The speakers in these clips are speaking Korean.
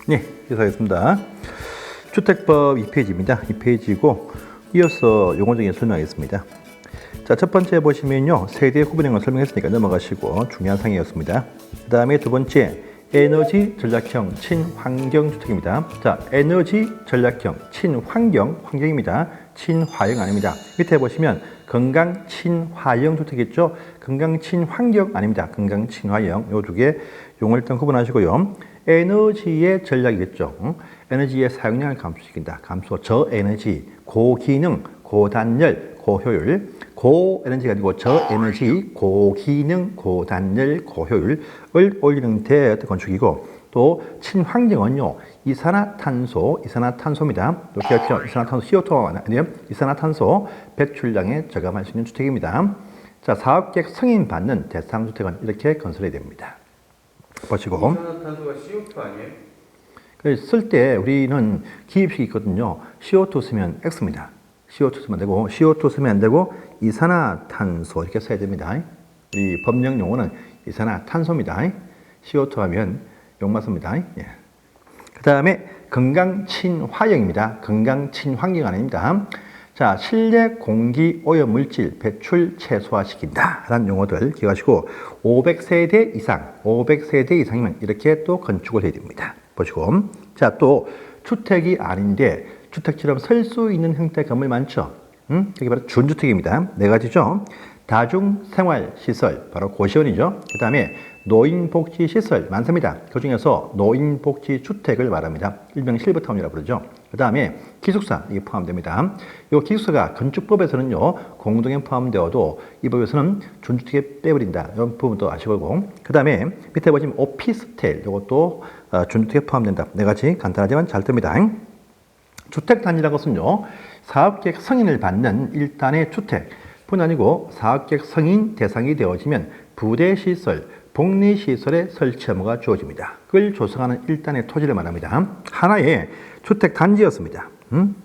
네, 시작하겠습니다. 주택법 2페이지입니다. 2페이지고 이어서 용어적인 설명하겠습니다. 자, 첫 번째 보시면요. 세대 구분인 걸 설명했으니까 넘어가시고 중요한 사항이었습니다. 그 다음에 두 번째 에너지 전략형 친환경 주택입니다. 자, 에너지 전략형 환경입니다. 친화형 아닙니다. 밑에 보시면 건강 친화형 주택 있죠? 건강 친환경 아닙니다. 건강 친화형. 요 두 개 용어를 일단 구분하시고요. 에너지의 전략이겠죠. 에너지의 사용량을 감소시킨다. 감소, 저에너지, 고기능, 고단열, 고효율. 고에너지가 아니고 저에너지, 고기능, 고단열, 고효율을 올리는 데 어떤 건축이고, 또 친환경은요, 이산화탄소입니다. 또 기억하세요. 이산화탄소 CO2가 아니에요. 이산화탄소 배출량에 저감할 수 있는 주택입니다. 자, 사업계획 승인 받는 대상 주택은 이렇게 건설해야 됩니다. 보시고. 이산화탄소가 CO2 아니에요? 쓸 때 우리는 기입식이 있거든요. CO2 쓰면 X입니다. CO2 쓰면 안 되고, CO2 쓰면 안 되고, 이산화탄소 이렇게 써야 됩니다. 이 법령 용어는 이산화탄소입니다. CO2 하면 욕 맞습니다. 예. 그 다음에 건강 친화형입니다. 건강 친환경 아닙니다. 자, 실내 공기 오염 물질 배출 최소화시킨다 라는 용어들 기억하시고 500세대 이상이면 이렇게 또 건축을 해야 됩니다. 보시고. 자, 또 주택이 아닌데 주택처럼 설 수 있는 형태의 건물 많죠? 여기 바로 준주택입니다. 네 가지죠. 다중생활시설, 바로 고시원이죠. 그 다음에 노인복지시설 많습니다. 그 중에서 노인복지주택을 말합니다. 일명 실버타운이라고 부르죠. 그 다음에 기숙사, 이게 포함됩니다. 이 기숙사가 건축법에서는요, 공동에 포함되어도 이 법에서는 준주택에 빼버린다. 이런 부분도 아시고, 그 다음에 밑에 보시면 오피스텔, 이것도 준주택에 포함된다. 네 가지 간단하지만 잘 뜹니다. 주택단지라는 것은요, 사업계획 승인을 받는 일단의 주택, 뿐 아니고 사업계획 승인 대상이 되어지면 부대시설, 복리시설의 설치 의무가 주어집니다. 그걸 조성하는 일단의 토지를 말합니다. 하나의 주택단지였습니다.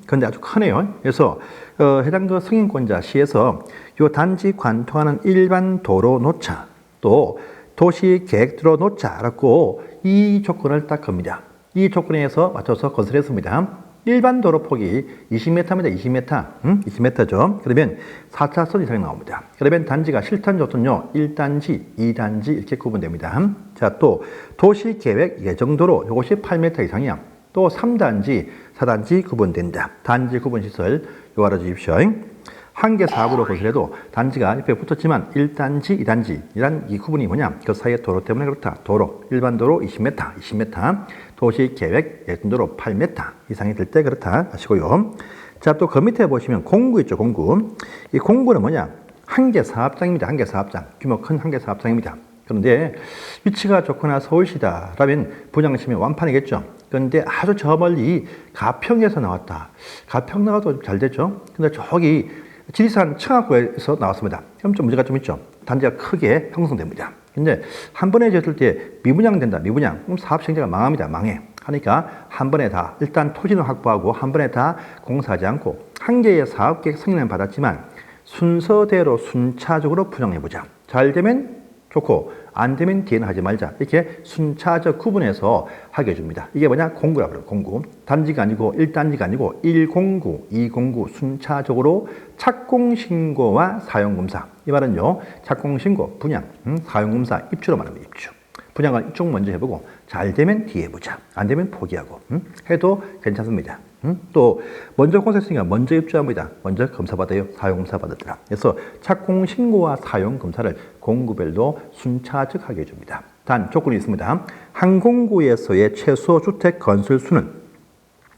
그런데 아주 크네요. 그래서 해당 그 승인권자 시에서 이 단지 관통하는 일반 도로 노차, 또 도시계획도로 노차라고 이 조건을 딱 겁니다. 이 조건에 의해서 맞춰서 건설했습니다. 일반 도로 폭이 20m입니다. 20m죠. 그러면 4차선 이상이 나옵니다. 그러면 단지가 실탄 좋던요. 1단지, 2단지 이렇게 구분됩니다. 자, 또 도시계획 예정도로 이것이 8m 이상이야. 또 3단지, 4단지 구분된다. 단지 구분시설 요 알아주십시오. 한개 사업으로 건설해도 단지가 옆에 붙었지만 1단지, 2단지 이란 이 구분이 뭐냐? 그 사이에 도로 때문에 그렇다. 도로, 일반 도로 20m, 도시계획 예정도로 8m 이상이 될 때 그렇다 하시고요. 자, 또 그 밑에 보시면 공구 있죠, 공구. 이 공구는 뭐냐? 한 개 사업장입니다. 한 개 사업장. 규모 큰 한 개 사업장입니다. 그런데 위치가 좋거나 서울시다라면 분양심이 완판이겠죠. 그런데 아주 저 멀리 가평에서 나왔다. 가평 나가도 잘 됐죠. 근데 저기 지리산 청학구에서 나왔습니다. 그럼 좀 문제가 좀 있죠. 단지가 크게 형성됩니다. 근데 한 번에 지었을 때 미분양된다. 미분양. 그럼 사업 시행자가 망합니다. 망해. 하니까 한 번에 다 일단 토지는 확보하고 한 번에 다 공사하지 않고 한 개의 사업계획 승인을 받았지만 순서대로 순차적으로 분양해보자. 잘 되면 좋고 안 되면 뒤에는 하지 말자. 이렇게 순차적 구분해서 하게 해줍니다. 이게 뭐냐? 공구라고 그래요. 공구. 단지가 아니고 1단지가 아니고 1공구, 2공구 순차적으로 착공신고와 사용검사. 이 말은요. 착공신고, 분양, 사용검사, 입주로 말합니다. 입주. 분양은 이쪽 먼저 해보고 잘 되면 뒤에 해보자. 안 되면 포기하고 해도 괜찮습니다. 또 먼저 공사했으니까 먼저 입주합니다. 먼저 검사받아요. 사용검사 받았더라. 그래서 착공신고와 사용검사를 공구별로 순차적하게 해줍니다. 단 조건이 있습니다. 한 공구에서의 최소 주택 건설 수는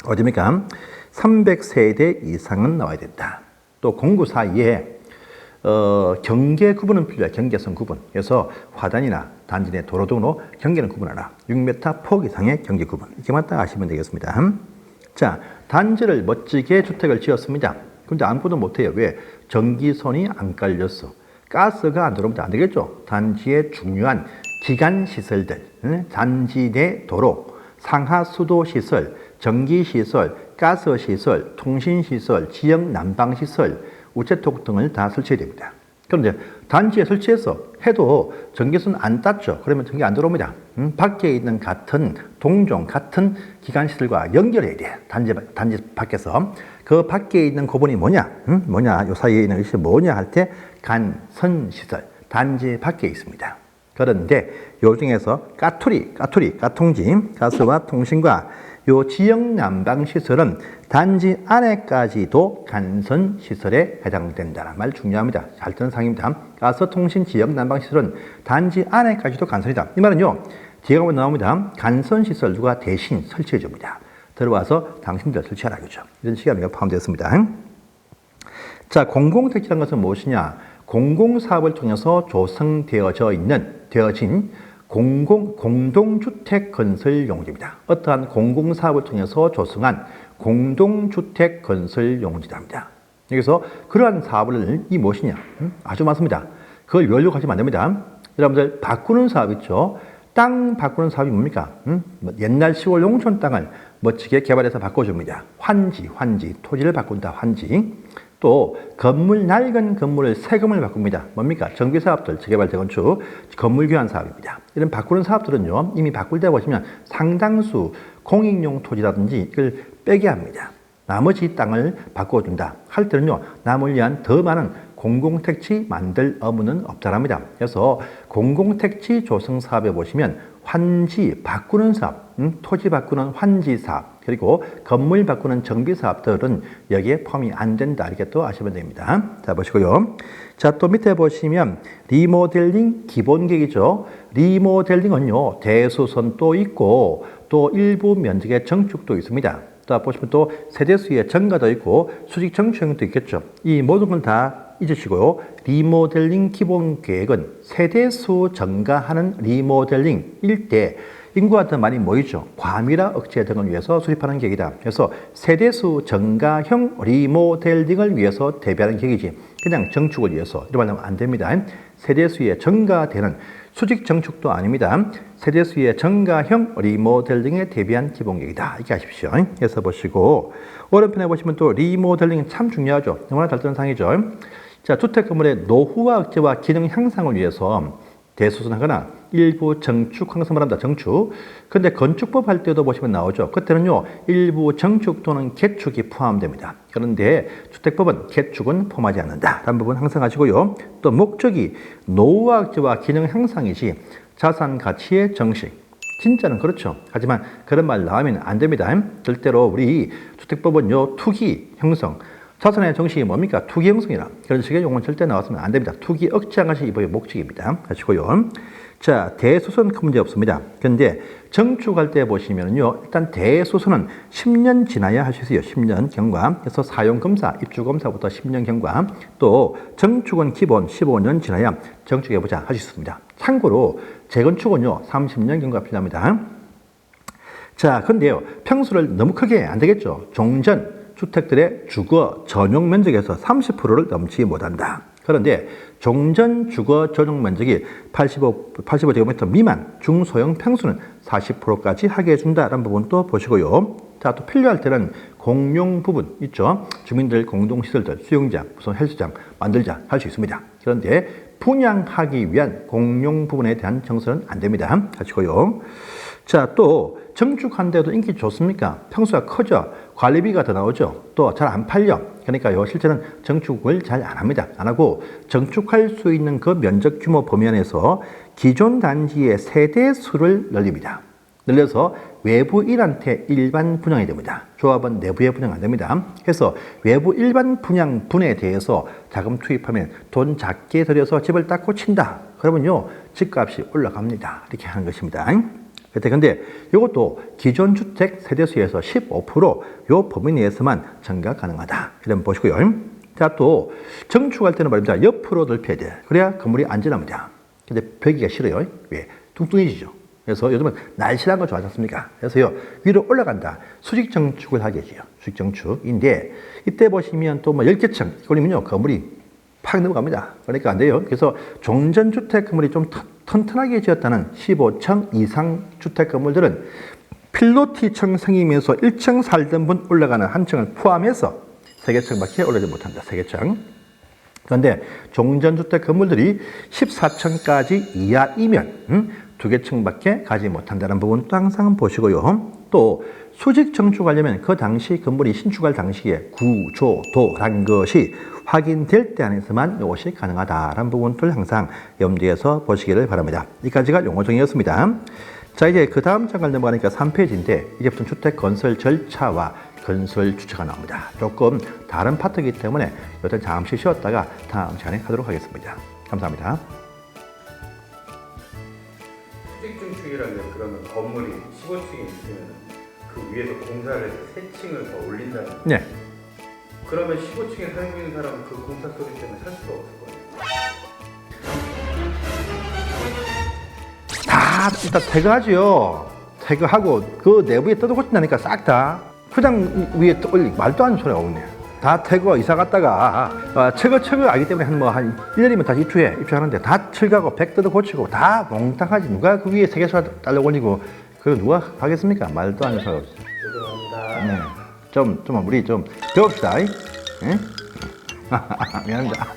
어디입니까? 300세대 이상은 나와야 된다. 또 공구 사이에 경계 구분은 필요해. 경계선 구분. 그래서 화단이나 단지 내 도로 등으로 경계는 구분하라. 6m 폭 이상의 경계 구분. 이렇게만 딱 아시면 되겠습니다. 자, 단지를 멋지게 주택을 지었습니다. 근데 아무것도 못해요. 왜? 전기선이 안 깔렸어. 가스가 안 들어오면 안 되겠죠. 단지의 중요한 기간시설들, 단지 내 도로, 상하수도시설, 전기시설, 가스시설, 통신시설, 지역 난방시설, 우체통 등을 다 설치해야 됩니다. 그런데 단지에 설치해서 해도 전기선 안 땄죠. 그러면 전기 안 들어옵니다. 밖에 있는 같은 동종, 같은 기관시설과 연결해야 돼. 단지 밖에서. 그 밖에 있는 고분이 뭐냐? 뭐냐? 요 사이에 있는 것이 뭐냐 할 때 간선시설, 단지 밖에 있습니다. 그런데 요 중에서 가통지, 가스와 통신과 요 지역 난방 시설은 단지 안에까지도 간선 시설에 해당된다는 말 중요합니다. 잘 듣는 상입니다. 가스 통신 지역 난방 시설은 단지 안에까지도 간선이다. 이 말은요, 뒤에 가면 나옵니다. 간선 시설 누가 대신 설치해 줍니다. 들어와서 당신들 설치하라 그죠. 이런 시간이 포함되었습니다. 자, 공공택지라는 것은 무엇이냐? 공공사업을 통해서 되어진 공동주택 건설 용지입니다. 어떠한 공공사업을 통해서 조성한 공동주택 건설 용지랍니다. 여기서 그러한 사업을 이 무엇이냐? 아주 많습니다. 그걸 열려고 하시면 안 됩니다. 여러분들 바꾸는 사업 있죠? 땅 바꾸는 사업이 뭡니까? 옛날 시골 농촌 땅을 멋지게 개발해서 바꿔줍니다. 환지, 토지를 바꾼다, 환지. 또 낡은 건물을 새 건물 바꿉니다. 뭡니까? 정비사업들, 재개발, 재건축, 건물 교환 사업입니다. 이런 바꾸는 사업들은요, 이미 바꿀 때 보시면 상당수 공익용 토지라든지 이걸 빼게 합니다. 나머지 땅을 바꿔준다 할 때는요, 남을 위한 더 많은 공공택지 만들 의무는 없다랍니다. 그래서 공공택지 조성 사업에 보시면 환지 바꾸는 사업, 토지 바꾸는 환지 사업, 그리고 건물 바꾸는 정비 사업들은 여기에 포함이 안 된다. 이렇게 또 아시면 됩니다. 자, 보시고요. 자, 또 밑에 보시면 리모델링 기본계획이죠. 리모델링은요, 대수선도 있고 또 일부 면적의 정축도 있습니다. 또 보시면 또 세대수의 증가도 있고 수직 정축도 있겠죠. 이 모든 건 다 잊으시고요. 리모델링 기본계획은 세대수 증가하는 리모델링일 때 인구가 더 많이 모이죠. 과밀화 억제 등을 위해서 수립하는 계획이다. 그래서 세대수 증가형 리모델링을 위해서 대비하는 계획이지 그냥 정축을 위해서 이렇게 말하면 안 됩니다. 세대수의 증가되는 수직 정축도 아닙니다. 세대수의 증가형 리모델링에 대비한 기본계획이다. 이렇게 하십시오. 그래서 보시고 오른편에 보시면 또 리모델링은 참 중요하죠. 너무나 잘 뜨는 상이죠. 자, 주택 건물의 노후화 억제와 기능 향상을 위해서 대수선하거나 일부 정축 항성을 합니다. 정축. 근데 건축법 할 때도 보시면 나오죠. 그때는요, 일부 정축 또는 개축이 포함됩니다. 그런데 주택법은 개축은 포함하지 않는다. 라는 부분 항상 하시고요. 또 목적이 노후화 억제와 기능 향상이지 자산 가치의 정식. 진짜는 그렇죠. 하지만 그런 말 나오면 안 됩니다. 절대로 우리 주택법은요, 투기 형성. 자산의 정식이 뭡니까? 투기 형성이라. 그런 식의 용어는 절대 나왔으면 안 됩니다. 투기 억제한 것이 이번의 목적입니다. 하시고요. 자, 대수선 큰 문제 없습니다. 그런데 정축할 때 보시면요. 일단 대수선은 10년 지나야 할 수 있어요. 10년 경과. 그래서 사용검사, 입주검사부터 10년 경과. 또 정축은 기본 15년 지나야 정축해보자 할 수 있습니다. 참고로 재건축은요. 30년 경과가 필요합니다. 자, 근데요. 평수를 너무 크게 안 되겠죠. 종전 주택들의 주거 전용 면적에서 30%를 넘지 못한다. 그런데 종전 주거 전용 면적이 85제곱미터 미만 중소형 평수는 40%까지 하게 해준다라는 부분도 보시고요. 자, 또 필요할 때는 공용 부분 있죠. 주민들 공동시설들, 수영장, 무슨 헬스장 만들자 할 수 있습니다. 그런데 분양하기 위한 공용 부분에 대한 정서는 안 됩니다. 하시고요. 자, 또 정축한데도 인기 좋습니까? 평수가 커져 관리비가 더 나오죠. 또 잘 안 팔려. 그러니까요, 실제는 정축을 잘 안 합니다. 안 하고 정축할 수 있는 그 면적 규모 범위 안에서 기존 단지의 세대 수를 늘립니다. 늘려서 외부 일한테 일반 분양이 됩니다. 조합은 내부에 분양 안 됩니다. 그래서 외부 일반 분양 분에 대해서 자금 투입하면 돈 작게 들여서 집을 딱 고친다. 그러면요, 집값이 올라갑니다. 이렇게 하는 것입니다. 근데 이것도 기존 주택 세대수에서 15%요 범위 내에서만 증가 가능하다. 이런 보시고요. 자, 또 정축할 때는 말입니다. 옆으로 넓혀야 돼. 그래야 건물이 안전합니다. 근데 벽이가 싫어요. 왜? 뚱뚱해지죠. 그래서 요즘은 날씬한 거 좋아하지 않습니까? 그래서요, 위로 올라간다. 수직 정축을 하게 해줘요. 수직 정축인데, 이때 보시면 또 뭐 10개 층, 이걸리면요, 건물이 팍 넘어갑니다. 그러니까 안 돼요. 그래서 종전주택 건물이 좀 튼튼하게 지었다는 15층 이상 주택 건물들은 필로티층 생기면서 1층 살던 분 올라가는 한 층을 포함해서 3개 층밖에 올라가지 못한다. 3개 층. 그런데 종전주택 건물들이 14층까지 이하이면 두 개 층밖에 가지 못한다는 부분도 항상 보시고요. 또 수직 청축하려면 그 당시 건물이 신축할 당시에 구조도라는 것이 확인될 때 안에서만 이것이 가능하다라는 부분들 항상 염두에서 보시기를 바랍니다. 여기까지가 용어 정의였습니다. 자, 이제 그 다음 장을 넘어가니까 3페이지인데 이제부터 주택 건설 절차와 건설 주체가 나옵니다. 조금 다른 파트이기 때문에 이때 잠시 쉬었다가 다음 시간에 하도록 하겠습니다. 감사합니다. 수직 중축이라면 그러면 건물이 15층에 있으면 그 위에서 공사를 해서 3층을 더 올린다는 거예요. 네. 그러면 15층에 살고 있는 사람은 그 공사 소리 때문에 살 수가 없을 거예요. 다 일단 퇴거하지요. 퇴거하고 그 내부에 뜯어 고친다니까 싹 다. 그냥 위에 올리 말도 안 되는 소리가 오네. 다 퇴거 이사 갔다가 철거 아기 때문에 한 1년이면 다시 입주하는데 다 철거하고 백 뜯어 고치고 다 몽땅하지. 누가 그 위에 세계수가 달러 올리고 그거 누가 하겠습니까? 말도 안 되는 소리가 없어. 죄송합니다. 네. 좀 우리 좀 배웁시다. 예? 미안합니다.